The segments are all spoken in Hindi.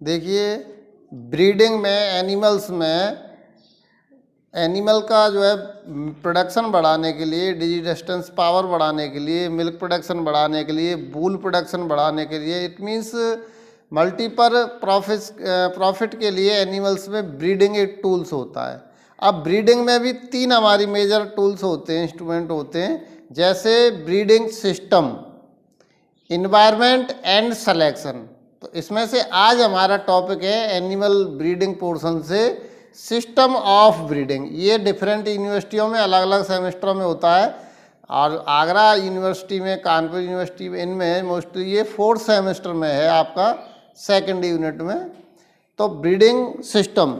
देखिए, ब्रीडिंग में एनिमल्स में एनिमल का जो है प्रोडक्शन बढ़ाने के लिए, डिजिटेस्टेंस पावर बढ़ाने के लिए, मिल्क प्रोडक्शन बढ़ाने के लिए, वूल प्रोडक्शन बढ़ाने के लिए, इट मीन्स मल्टीपल प्रॉफिट के लिए एनिमल्स में ब्रीडिंग एक टूल्स होता है। अब ब्रीडिंग में भी 3 हमारी मेजर टूल्स होते हैं, इंस्ट्रूमेंट होते हैं, जैसे breeding system, environment and selection. तो इसमें से आज हमारा टॉपिक है एनिमल ब्रीडिंग पोर्शन से सिस्टम ऑफ ब्रीडिंग। ये डिफरेंट यूनिवर्सिटियों में अलग अलग सेमेस्टरों में होता है, और आगरा यूनिवर्सिटी में, कानपुर यूनिवर्सिटी में, इनमें मोस्टली ये 4th सेमेस्टर में है आपका, 2nd यूनिट में। तो ब्रीडिंग सिस्टम,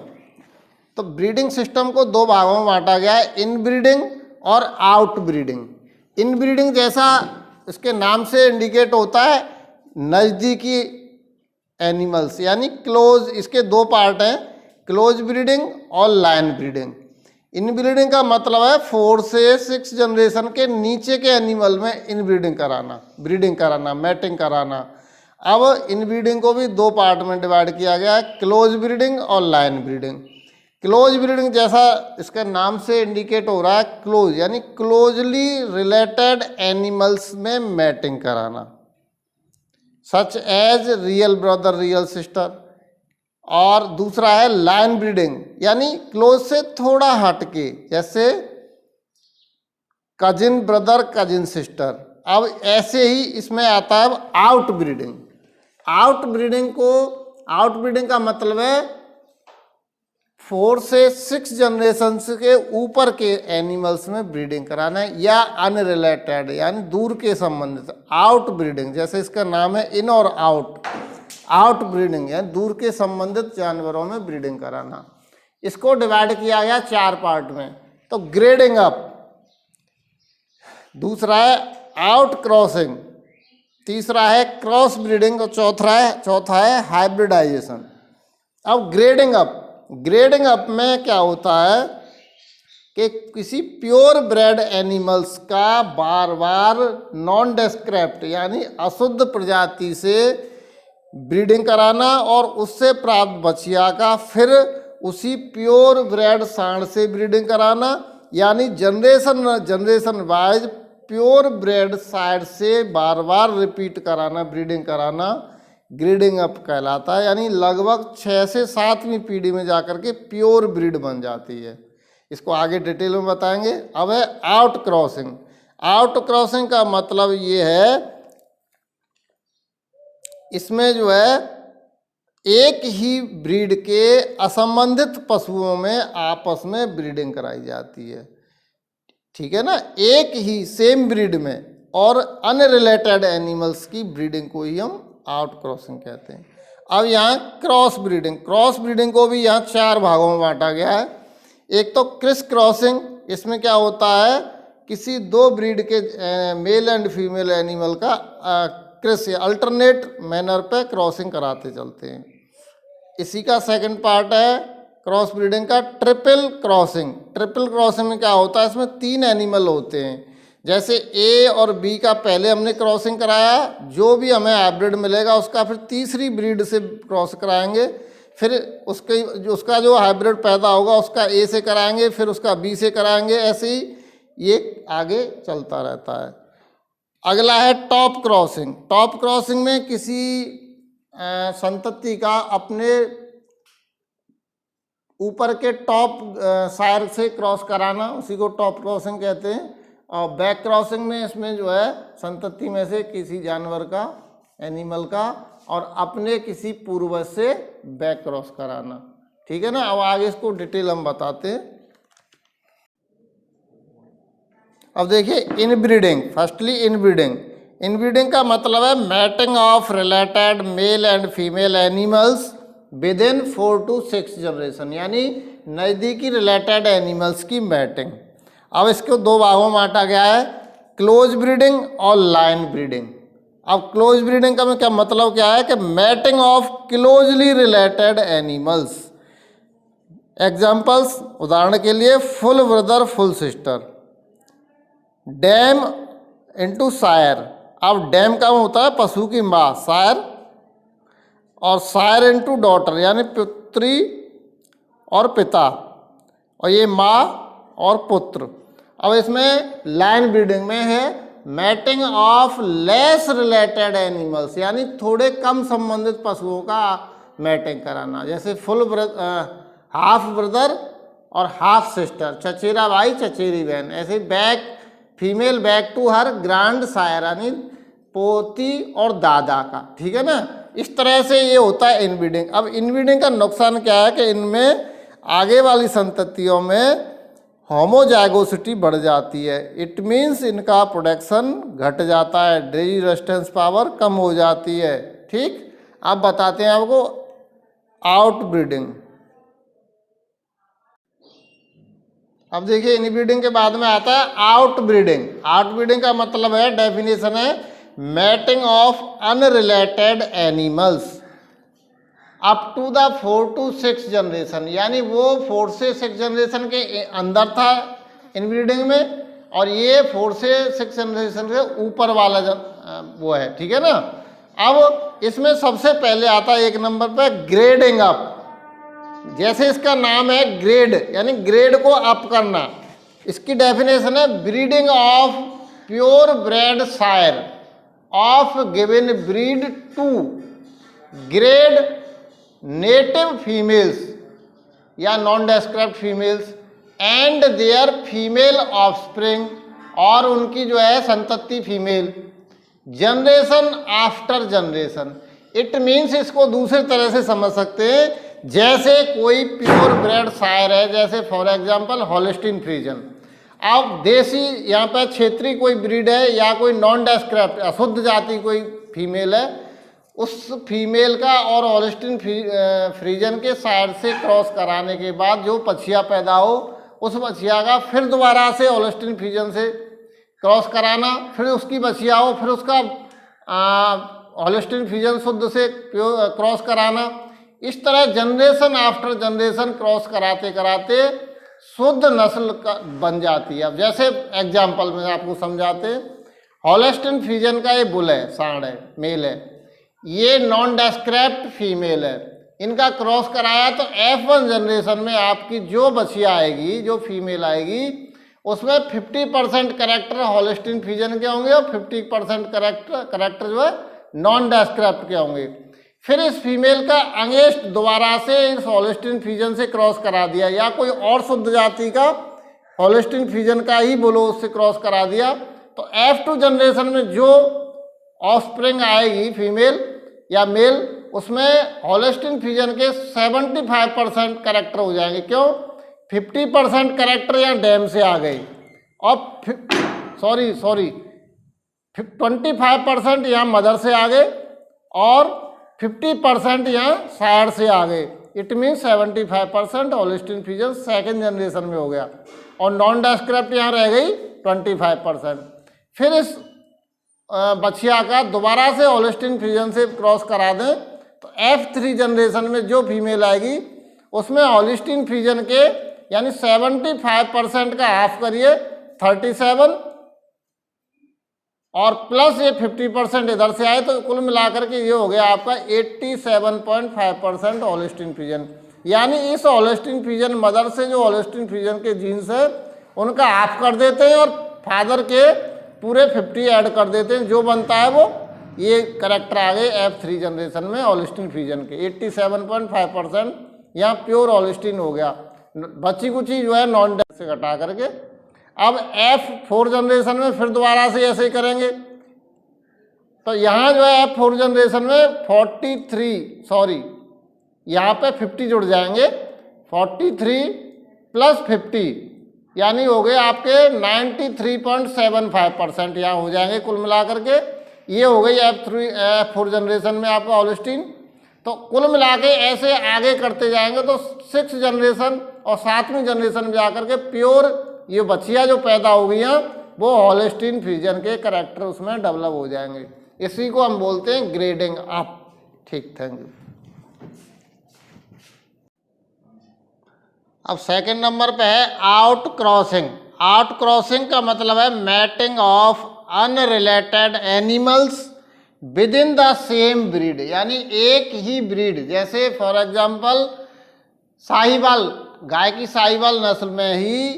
तो ब्रीडिंग सिस्टम को 2 भागों में बांटा गया है, इन ब्रीडिंग और आउट ब्रीडिंग। इन ब्रीडिंग जैसा इसके नाम से इंडिकेट होता है, नज़दीकी एनिमल्स यानी क्लोज। इसके 2 पार्ट हैं, क्लोज ब्रीडिंग और लाइन ब्रीडिंग। इन ब्रीडिंग का मतलब है 4 से 6 जनरेशन के नीचे के एनिमल में इन ब्रीडिंग कराना, मैटिंग कराना। अब इन ब्रीडिंग को भी 2 पार्ट में डिवाइड किया गया है, क्लोज ब्रीडिंग और लाइन ब्रीडिंग। क्लोज ब्रीडिंग जैसा इसके नाम से इंडिकेट हो रहा है, क्लोज यानी क्लोजली रिलेटेड एनिमल्स में मैटिंग कराना, such as real brother real sister. और दूसरा है लाइन ब्रीडिंग, यानी क्लोज से थोड़ा हटके, जैसे कजिन ब्रदर कजिन सिस्टर। अब ऐसे ही इसमें आता है आउट ब्रीडिंग। आउट ब्रीडिंग का मतलब है 4 से 6 जनरेशन के ऊपर के एनिमल्स में ब्रीडिंग कराना है, या अनरिलेटेड यानी दूर के संबंधित। आउट ब्रीडिंग जैसे इसका नाम है, इन और आउट ब्रीडिंग यानी दूर के संबंधित जानवरों में ब्रीडिंग कराना। इसको डिवाइड किया गया 4 पार्ट में। तो ग्रेडिंग अप, दूसरा है आउट क्रॉसिंग, तीसरा है क्रॉस ब्रीडिंग और चौथा है हाइब्रिडाइजेशन। अब ग्रेडिंग अप में क्या होता है कि किसी प्योर ब्रेड एनिमल्स का बार बार नॉन डेस्क्राइब्ड यानी अशुद्ध प्रजाति से ब्रीडिंग कराना, और उससे प्राप्त बछिया का फिर उसी प्योर ब्रेड सांड से ब्रीडिंग कराना, यानी generation wise pure bread side से बार बार रिपीट कराना, ब्रीडिंग कराना, ग्रेडिंग अप कहलाता है। यानी लगभग 6 से 7वीं पीढ़ी में जाकर के प्योर ब्रीड बन जाती है। इसको आगे डिटेल में बताएंगे। अब है आउट क्रॉसिंग का मतलब ये है, इसमें जो है एक ही ब्रीड के असंबंधित पशुओं में आपस में ब्रीडिंग कराई जाती है, ठीक है ना, एक ही सेम ब्रीड में, और अनरिलेटेड एनिमल्स की ब्रीडिंग को ही हम आउट क्रॉसिंग कहते हैं। अब यहाँ क्रॉस ब्रीडिंग को भी यहाँ 4 भागों में बांटा गया है। एक तो क्रिस क्रॉसिंग, इसमें क्या होता है, किसी 2 ब्रीड के मेल एंड फीमेल एनिमल का क्रिस अल्टरनेट मैनर पे क्रॉसिंग कराते चलते हैं। इसी का 2nd पार्ट है क्रॉस ब्रीडिंग का ट्रिपल क्रॉसिंग में क्या होता है, इसमें 3 एनिमल होते हैं। जैसे ए और बी का पहले हमने क्रॉसिंग कराया, जो भी हमें हाइब्रिड मिलेगा उसका फिर तीसरी ब्रीड से क्रॉस कराएंगे, फिर उसका जो हाइब्रिड पैदा होगा उसका ए से कराएंगे, फिर उसका बी से कराएंगे, ऐसे ही ये आगे चलता रहता है। अगला है टॉप क्रॉसिंग में किसी संतति का अपने ऊपर के टॉप सायर से क्रॉस कराना, उसी को टॉप क्रॉसिंग कहते हैं। और बैक क्रॉसिंग में इसमें जो है संतति में से किसी जानवर का, एनिमल का, और अपने किसी पूर्वज से बैक क्रॉस कराना, ठीक है ना। अब आगे इसको डिटेल हम बताते हैं। अब देखिए इनब्रीडिंग का मतलब है mating of related male and female animals within 4 to 6 generation, यानी नज़दीकी रिलेटेड एनिमल्स की मैटिंग। अब इसको 2 भागों में बांटा गया है, क्लोज ब्रीडिंग और लाइन ब्रीडिंग। अब क्लोज ब्रीडिंग का क्या मतलब क्या है कि mating of closely related animals. Examples, उदाहरण के लिए full brother full sister, dam into sire. अब डैम का होता है पशु की माँ, सायर, और सायर इनटू डॉटर यानी पुत्री और पिता, और ये माँ और पुत्र। अब इसमें लाइन ब्रीडिंग में है mating of less related animals, यानी थोड़े कम संबंधित पशुओं का मैटिंग कराना, जैसे हाफ ब्रदर और हाफ सिस्टर, चचेरा भाई चचेरी बहन। ऐसे back female back to her grand sire यानी पोती और दादा का, ठीक है ना। इस तरह से ये होता है इनब्रीडिंग। अब इनब्रीडिंग का नुकसान क्या है कि इनमें आगे वाली संततियों में होमोजाइगोसिटी बढ़ जाती है। इट मीन्स इनका प्रोडक्शन घट जाता है, डिजीज रेजिस्टेंस पावर कम हो जाती है, ठीक। अब बताते हैं आपको आउटब्रीडिंग। अब देखिए इनब्रीडिंग के बाद में आता है आउटब्रीडिंग। आउटब्रीडिंग का मतलब है, डेफिनेशन है, mating of unrelated animals up to the 4 to 6 generation, यानी वो 4 से 6 जनरेशन के अंदर था इनब्रीडिंग में, और ये 4 से 6 जनरेशन के ऊपर वाला वो है, ठीक है ना। अब इसमें सबसे पहले आता है 1 नंबर पे ग्रेडिंग अप। जैसे इसका नाम है ग्रेड, यानी ग्रेड को अप करना। इसकी डेफिनेशन है breeding of pure bred sire of given breed to grade native females या non described females and their female offspring, और उनकी जो है संतति female, generation after generation. It means इसको दूसरे तरह से समझ सकते हैं, जैसे कोई प्योर ब्रेड सायर है, जैसे फॉर एग्जांपल हॉलिस्टीन फ्रीजन। अब देसी यहाँ पे क्षेत्रीय कोई ब्रीड है या कोई नॉन डेस्क्राइब्ड अशुद्ध जाति कोई फीमेल है, उस फीमेल का और हॉलिस्टीन फ्रीजन के साइड से क्रॉस कराने के बाद जो बछिया पैदा हो, उस बछिया का फिर दोबारा से हॉलिस्टीन फ्रीजन से क्रॉस कराना, फिर उसकी बछिया हो, फिर उसका हॉलिस्टीन फ्रीजन शुद्ध से क्रॉस कराना। इस तरह जनरेशन आफ्टर जनरेशन क्रॉस कराते कराते शुद्ध नस्ल का बन जाती है। अब जैसे एग्जाम्पल में आपको समझाते, हॉलिस्टीन फ्रीजन का ये बुल है, सांड है, मेल है, ये नॉन डेस्क्राइब्ड फीमेल है, इनका क्रॉस कराया तो F1 जनरेशन में आपकी जो बछिया आएगी, जो फीमेल आएगी, उसमें 50% कैरेक्टर हॉलिस्टीन फ्रीजन के होंगे और 50% कैरेक्टर जो है नॉन डेस्क्राइब्ड के होंगे। फिर इस फीमेल का अंगेस्ट दोबारा से इस हॉलिस्टीन फ्रीजन से क्रॉस करा दिया, या कोई और शुद्ध जाति का हॉलिस्टीन फ्रीजन का ही बोलो उससे क्रॉस करा दिया, तो F2 जनरेशन में जो ऑफस्प्रिंग आएगी फीमेल या मेल, उसमें हॉलिस्टीन फ्रीजन के 75% कैरेक्टर हो जाएंगे। क्यों? 50% कैरेक्टर यहाँ डैम से आ गए, और 25% यहाँ मदर से आ गए, और 50% यहाँ साइड से आ गए। It mean 75% Holstein फ्रीजन second generation में हो गया, और नॉन डेस्क्राइब्ड यहाँ रह गई 25%। फिर इस बछिया का दोबारा से हॉलिस्टीन फ्रीजन से क्रॉस करा दें तो F3 जनरेशन में जो फीमेल आएगी उसमें हॉलिस्टीन फ्रीजन के यानी 75% का हाफ करिए 37, और प्लस ये 50% इधर से आए, तो कुल मिलाकर के ये हो गया आपका 87.5% हॉलिस्टीन फ्रीजन। यानी इस हॉलिस्टीन फ्रीजन मदर से जो हॉलिस्टीन फ्रीजन के जीन्स है उनका हाफ कर देते हैं, और फादर के पूरे 50 ऐड कर देते हैं, जो बनता है वो ये करेक्टर आ गए F3 जनरेशन में हॉलिस्टीन फ्रीजन के। 87.5% यहाँ प्योर हॉलिस्टीन हो गया, बची कुची जो है नॉन डेस्क्राइब्ड से घटा करके। अब F4 जनरेशन में फिर दोबारा से ऐसे ही करेंगे, तो यहाँ जो है F4 जनरेशन में 43 यहाँ पे 50 जुड़ जाएंगे, 43 + 50 यानी हो गए आपके 93.75% यहाँ हो जाएंगे कुल मिलाकर के। ये हो गई F4 जनरेशन में आपका हॉलिस्टीन। तो कुल मिला के ऐसे आगे करते जाएंगे तो 6 जनरेशन और 7वीं जनरेशन में जाकर के प्योर ये बच्चियाँ जो पैदा हो गई हैं वो हॉलिस्टीन फ्रीजन के कैरेक्टर उसमें डेवलप हो जाएंगे। इसी को हम बोलते हैं ग्रेडिंग अप। ठीक, थैंक यू। अब सेकंड नंबर पे है आउट क्रॉसिंग। आउट क्रॉसिंग का मतलब है mating of unrelated animals within the same breed, यानी एक ही ब्रीड, जैसे फॉर एग्जाम्पल साहिवाल, गाय की साहिवाल नस्ल में ही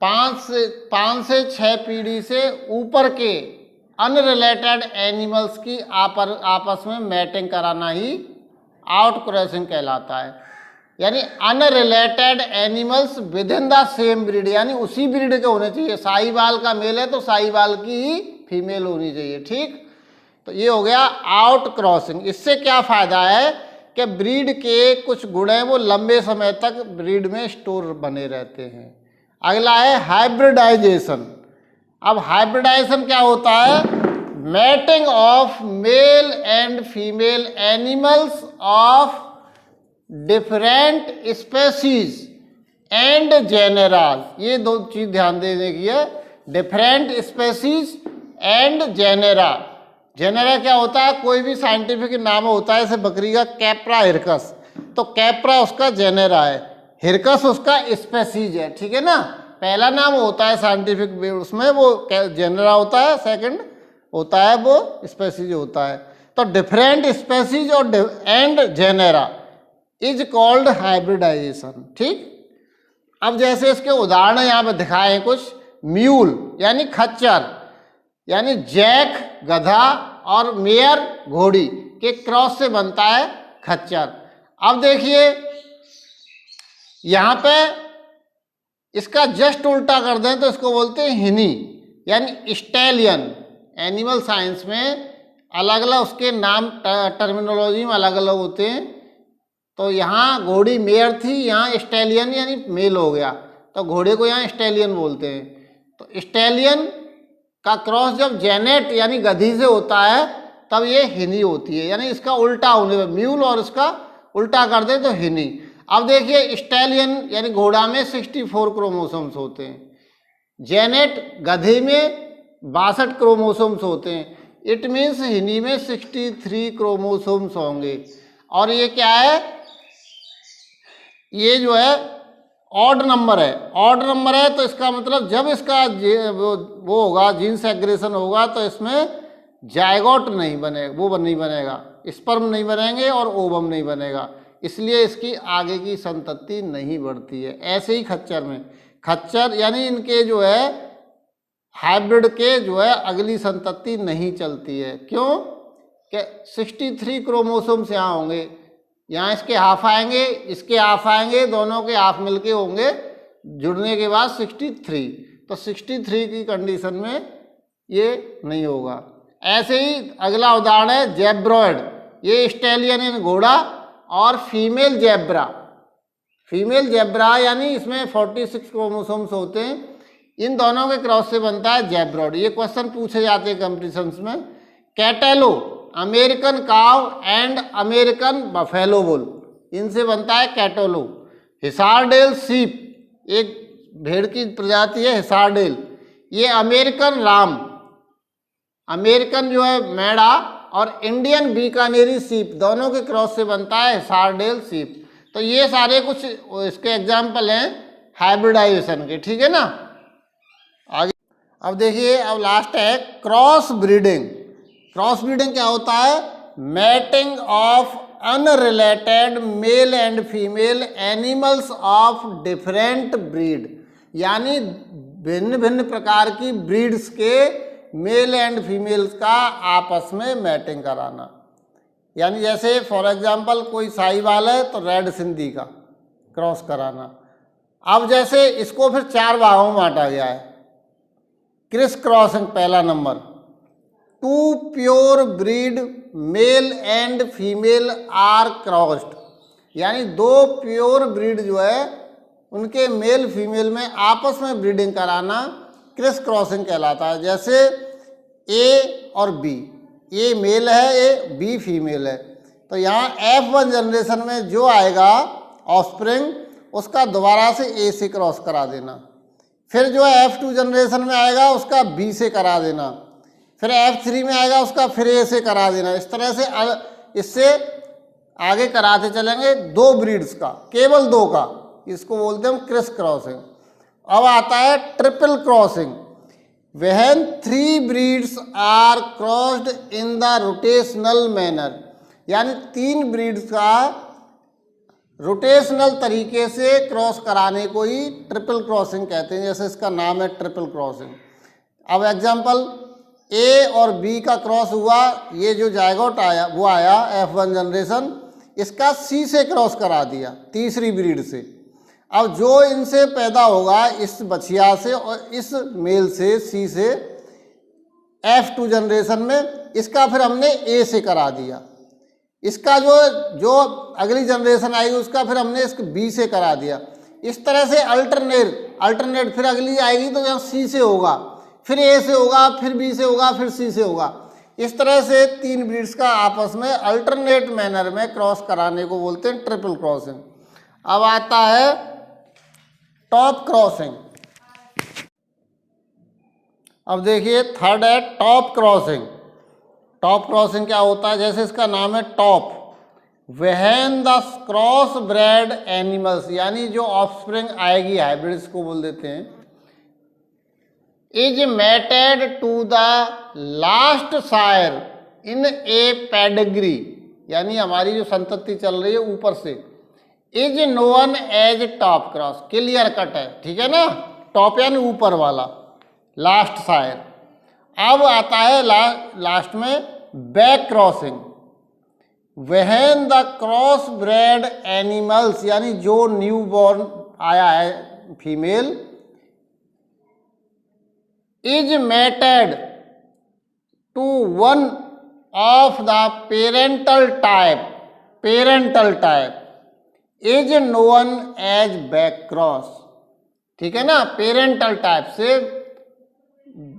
5 से 6 पीढ़ी से ऊपर के अनरिलेटेड एनिमल्स की आपस में मैटिंग कराना ही आउट क्रॉसिंग कहलाता है। यानी unrelated animals within the same breed, यानी उसी ब्रीड के होने चाहिए। साहिवाल का मेल है तो साहिवाल की ही फीमेल होनी चाहिए, ठीक। तो ये हो गया आउट क्रॉसिंग। इससे क्या फ़ायदा है कि ब्रीड के कुछ गुण हैं वो लंबे समय तक ब्रीड में स्टोर बने रहते हैं। अगला है हाइब्रिडाइजेशन। अब हाइब्रिडाइजेशन क्या होता है? Mating of male and female animals of different species and genera. ये दो चीज ध्यान देने की है, different species and genera. Genera क्या होता है? कोई भी साइंटिफिक नाम होता है, जैसे बकरी का कैप्रा हिरकस, तो कैप्रा उसका जेनेरा है, हिरकस उसका स्पेसीज है, ठीक है ना। पहला नाम होता है साइंटिफिक उसमें वो जेनेरा होता है, सेकंड होता है वो स्पेसीज होता है। तो डिफरेंट स्पेसीज और and genera is called hybridization, ठीक। अब जैसे इसके उदाहरण यहाँ पे दिखाए हैं कुछ। म्यूल यानी खच्चर, यानी जैक गधा और मेयर घोड़ी के क्रॉस से बनता है खच्चर। अब देखिए यहाँ पे इसका जस्ट उल्टा कर दें तो इसको बोलते हैं हिनी, यानी स्टैलियन। एनिमल साइंस में अलग अलग उसके नाम टर्मिनोलॉजी में अलग अलग होते हैं। तो यहाँ घोड़ी मेयर थी, यहाँ स्टैलियन यानी मेल हो गया, तो घोड़े को यहाँ स्टैलियन बोलते हैं। तो स्टैलियन का क्रॉस जब जेनेट यानी गधी से होता है तब ये हिनी होती है, यानी इसका उल्टा होने पर म्यूल और इसका उल्टा कर दे तो हिनी। अब देखिए स्टैलियन यानी घोड़ा में 64 क्रोमोसोम्स होते हैं, जेनेट गधे में 62 क्रोमोसोम्स होते हैं। इट मीन्स हिनी में 63 क्रोमोसोम्स होंगे। और ये क्या है? ये जो है ऑड नंबर है। ऑड नंबर है तो इसका मतलब जब इसका वो होगा, जीन सेग्रेशन होगा, तो इसमें जायगोट नहीं बनेगा, वो नहीं बनेगा, स्पर्म नहीं बनेंगे और ओवम नहीं बनेगा, इसलिए इसकी आगे की संतति नहीं बढ़ती है। ऐसे ही खच्चर में, खच्चर यानी इनके जो है हाइब्रिड के जो है अगली संतति नहीं चलती है। क्यों? कि 63 क्रोमोसोम्स यहाँ होंगे, यहाँ इसके हाफ आएंगे, इसके हाफ आएंगे, दोनों के हाफ मिलके होंगे, जुड़ने के बाद 63। तो 63 की कंडीशन में ये नहीं होगा। ऐसे ही अगला उदाहरण है जेब्रॉयड। ये स्टैलियन यानी घोड़ा और फीमेल जेब्रा। फीमेल जेब्रा यानी इसमें 46 क्रोमोसोम्स होते हैं, इन दोनों के क्रॉस से बनता है जेब्रॉयड। ये क्वेश्चन पूछे जाते हैं कंपटीशंस में। कैटेलो अमेरिकन काव एंड अमेरिकन बफेलो बुल, इनसे बनता है कैटेलो। हिसारडेल सीप एक भेड़ की प्रजाति है हिसारडेल, ये अमेरिकन राम, अमेरिकन जो है मेढ़ा और इंडियन बीकानेरी सीप, दोनों के क्रॉस से बनता है हिसारडेल सीप। तो ये सारे कुछ इसके एग्जाम्पल हैं हाइब्रिडाइजेशन के, ठीक है ना। आगे अब देखिए, अब लास्ट है क्रॉस ब्रीडिंग। क्रॉस ब्रीडिंग क्या होता है? Mating of unrelated male and female animals of different breed, यानी भिन्न भिन्न प्रकार की ब्रीड्स के मेल एंड फीमेल्स का आपस में मैटिंग कराना। यानी जैसे फॉर एग्जांपल कोई साहिवाल है तो रेड सिंधी का क्रॉस कराना। अब जैसे इसको फिर 4 भागों में बांटा गया है। क्रिस क्रॉसिंग पहला नंबर, 2 pure breed male and female are crossed, यानी 2 प्योर ब्रीड जो है उनके मेल फीमेल में आपस में ब्रीडिंग कराना क्रिस क्रॉसिंग कहलाता है। जैसे ए और बी, ए मेल है, ए बी फीमेल है, तो यहाँ F1 जनरेशन में जो आएगा ऑफस्प्रिंग उसका दोबारा से ए से क्रॉस करा देना, फिर जो है F2 जनरेशन में आएगा उसका बी से करा देना, फिर F3 में आएगा उसका फिर ए से करा देना। इस तरह से इससे आगे कराते चलेंगे 2 ब्रीड्स का, केवल 2 का, इसको बोलते हैं हम क्रिस क्रॉसिंग। अब आता है triple crossing. When 3 breeds are crossed in the rotational manner, यानी 3 ब्रीड्स का रोटेशनल तरीके से क्रॉस कराने को ही ट्रिपल क्रॉसिंग कहते हैं, जैसे इसका नाम है ट्रिपल क्रॉसिंग। अब एग्जांपल ए और बी का क्रॉस हुआ, ये जो जायगोट आया वो आया F1 जनरेशन, इसका सी से क्रॉस करा दिया तीसरी ब्रीड से। अब जो इनसे पैदा होगा इस बछिया से और इस मेल से सी से F2 जनरेशन में, इसका फिर हमने ए से करा दिया। इसका जो अगली जनरेशन आएगी उसका फिर हमने इसके बी से करा दिया। इस तरह से अल्टरनेट फिर अगली आएगी तो यहाँ सी से होगा, फिर ए से होगा, फिर बी से होगा, फिर सी से होगा। इस तरह से 3 ब्रीड्स का आपस में अल्टरनेट मैनर में क्रॉस कराने को बोलते हैं ट्रिपल क्रॉसिंग। अब आता है टॉप क्रॉसिंग। अब देखिए थर्ड है टॉप क्रॉसिंग। टॉप क्रॉसिंग क्या होता है, जैसे इसका नाम है top, when the cross bred animals, यानी जो ऑफस्प्रिंग आएगी हाइब्रिड्स को बोल देते हैं, is mated to the last sire in a pedigree, यानी हमारी जो संतति चल रही है ऊपर से, is known as top cross. Clear cut है, ठीक है ना। टॉप यानी ऊपर वाला, लास्ट सायर। अब आता है लास्ट में back crossing, when the cross bred animals, यानी जो न्यू बॉर्न आया है female, is mated to one of the parental type is known as back cross. ठीक है ना, पेरेंटल टाइप से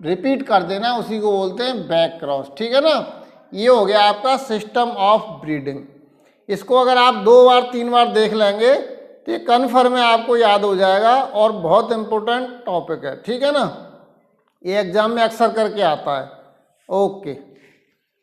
रिपीट कर देना, उसी को बोलते हैं बैक क्रॉस। ठीक है ना, ये हो गया आपका सिस्टम ऑफ ब्रीडिंग। इसको अगर आप 2 बार 3 बार देख लेंगे तो ये कन्फर्म है, आपको याद हो जाएगा और बहुत इंपॉर्टेंट टॉपिक है। ठीक है ना, ये एग्जाम में अक्सर करके आता है। ओके।